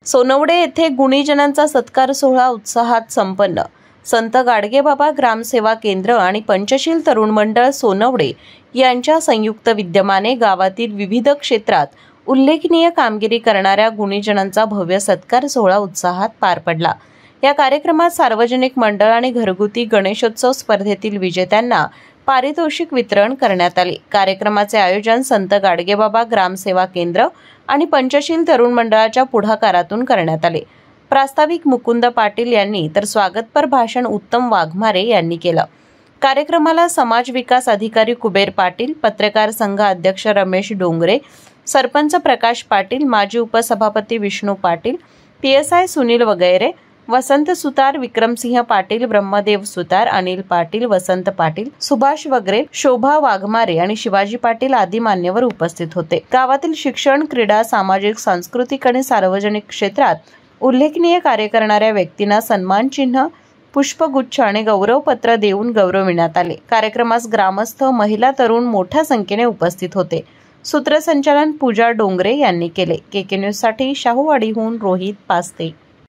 सोनवडे येथे गुणीजनांचा सत्कार सोहळा उत्साहात संपन्न। संत गाडगेबाबा ग्रामसेवा केंद्र आणि पंचशील तरुण मंडळ सोनवडे यांच्या संयुक्त विद्यमाने गावातील विविध क्षेत्रात उल्लेखनीय कामगिरी करणाऱ्या गुणीजनांचा भव्य सत्कार सोहळा उत्साहात पार पडला। या कार्यक्रमात सार्वजनिक मंडळ आणि घरगुती गणेशोत्सव स्पर्धेतील विजेत्यांना पारितोषिक वितरण करण्यात आले। कार्यक्रमाचे आयोजन संत गाडगेबाबा ग्रामसेवा केंद्र आणि पंचशील तरुण मंडळाच्या पुढाकारातून करण्यात आले। प्रास्ताविक मुकुंद पाटील यांनी तर स्वागतपर भाषण उत्तम वाघमारे यांनी केलं। कार्यक्रमाला समाज विकास अधिकारी कुबेर पाटील, पत्रकार संघ अध्यक्ष रमेश डोंगरे, सरपंच प्रकाश पाटील, माजी उपसभापती विष्णू पाटील, PSI सुनील वगैरे, वसंत सुतार, विक्रमसिंह पाटील, ब्रह्मदेव सुतार, अनिल पाटील, वसंत पाटील, सुभाष वगैरे, शोभा वाघमारे आणि शिवाजी पाटील आदी मान्यवर उपस्थित होते। गावातील शिक्षण, क्रीडा, सामाजिक, सांस्कृतिक आणि सार्वजनिक क्षेत्रात उल्लेखनीय कार्य करणाऱ्या व्यक्तींना सन्मान चिन्ह, पुष्पगुच्छ आणि गौरवपत्र देऊन गौरविण्यात आले। कार्यक्रमास ग्रामस्थ, महिला, तरुण मोठ्या संख्येने उपस्थित होते। सूत्रसंचालन पूजा डोंगरे यांनी केले। KK न्यूज साठी शाहूवाडीहून रोहित पास्ते।